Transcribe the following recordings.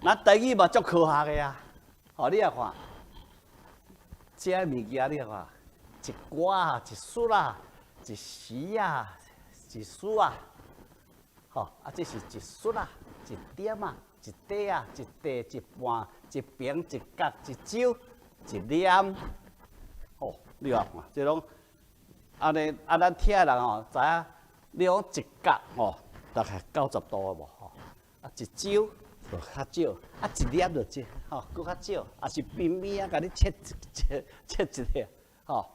咱台语嘛足科学的啊，哦，你啊看，这物件你啊看，一歌啊，一曲啊，一时啊，一曲啊，吼，啊，这是一曲啊，一点啊，一滴啊，一滴一半，一平一角一酒一念，哦，你啊看，这种安尼咱听的人吼，知影你讲一角吼，大概90度无吼，啊，一酒。就较少，啊一粒就这，吼，搁较少，也是边边啊，甲你切一粒，吼，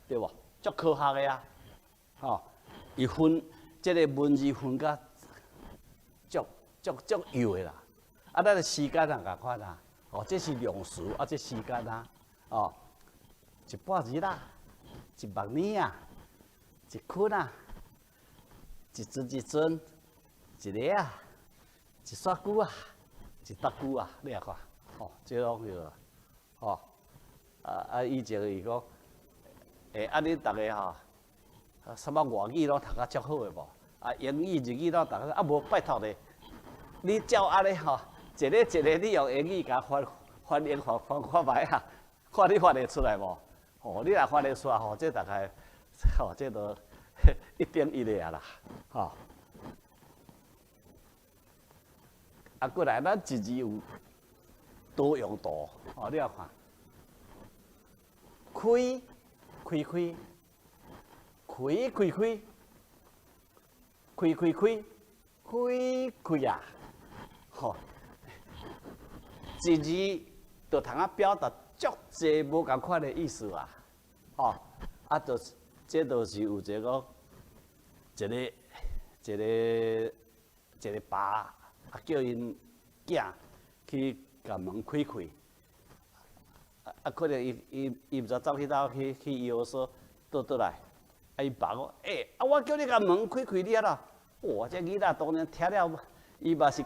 对无？足科学的啊，吼，伊分即个文字分甲足幼的啦，啊，咱的时间也共款啊，哦，这是量词，啊，这时间啊，哦，一半日啦，一万年啊，一捆啊，一尊一尊，一个啊。一撮久啊，一搭久啊，你啊看，吼，这种个，吼，以前伊讲，你逐个吼，什么外语拢读甲足好诶无？啊，英语、日语拢读啊，无拜托咧，你照安尼吼，一个你用英语甲翻译看觅啊，看你翻得出来无？吼，你若翻得出来吼，这大概，吼，这都1:1的啊啦，吼。啊，过来，咱一字有多用途，哦，你啊看，开，开，开啊，吼，一字就通啊表达足济无共款的意思啊，吼，啊，这就是有一个爸。啊，叫因囝去甲门开开，啊，可能伊毋知走去倒去医务所倒来，啊，伊爸讲，我叫你甲门开开了啦，哇，这囡仔当然听了，伊嘛是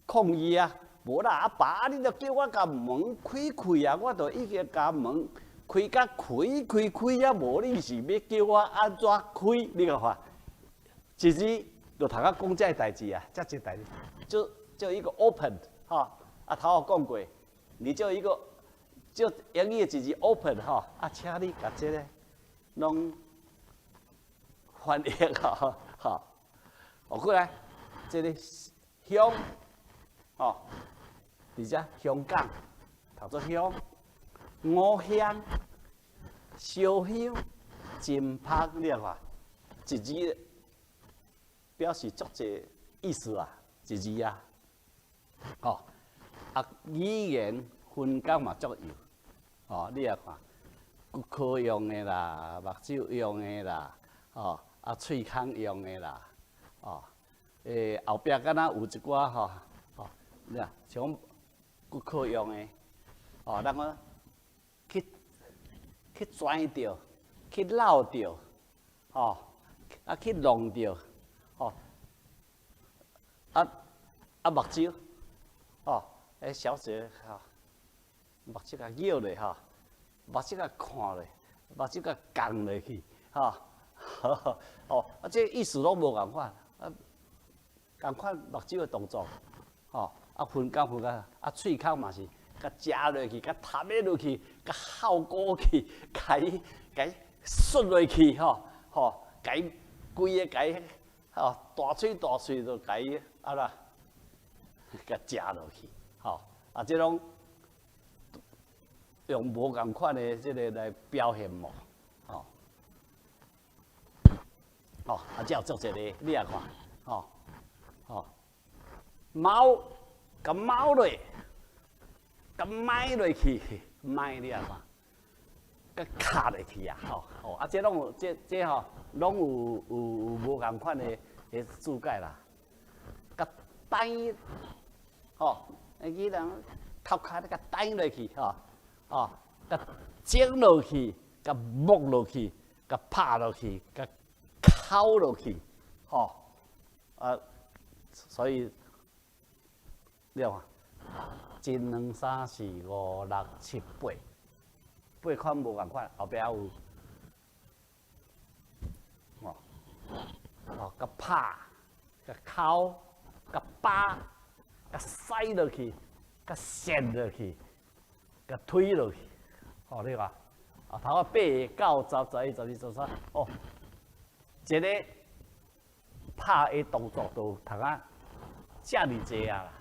抗议啊，无啦，啊爸，你著叫我甲门开开啊，我著已经甲门开甲开啊，无你是要叫我安怎开？你甲看，其实。就头壳讲这代志啊，这一代志，就一个 open 哈，啊头我讲过，你就一个就英语的字 open 哈，啊，请你把这个拢翻译哈，哈，哦过来，这个香，哦，而且香港，读做香，五香，烧香，真香，你看，一字。表示足济意思啊，一字啊，哦，啊语言分工嘛足有，哦，你啊看，骨科用的啦，目睭用的啦，哦，啊喙孔用的啦，哦，后壁敢若有一寡吼，哦，你啊像骨科用的，哦，咱讲去拽着，去捞着，哦，啊去弄着。哦，目睭，哦，小姐哈，目睭甲摇咧哈，目睭甲看咧，目睭甲降落去，哈，哦，这意思拢无共款，共款目睭的动作，哦，分工，啊，喙孔嘛是，甲食落去，甲吞咧落去，甲效果去，甲伊缩落去，吼，甲伊规个甲伊。吼，大喙就甲伊啊啦，甲食落去，吼，啊，这种用无共款的这个来表现无，吼，哦，啊，这有做一个，你也看，吼，猫，甲猫落，甲埋落去，埋你也看，甲卡落去啊，吼，啊，这拢这吼。拢有无共款的注解啦，甲呆，吼，伊人头壳咧甲呆落去，吼，甲整落去，甲木落去，甲拍落去，甲敲落去，吼，啊，所以，你看，一两三四五六七八款无共款，后壁有。哦，甲拍，甲敲，甲扒，甲塞落去，甲陷落去，甲推落去。哦，你看，啊，头啊8个、9、10、11、12、13，哦，一个拍的动作都读啊，遮尔济啊啦。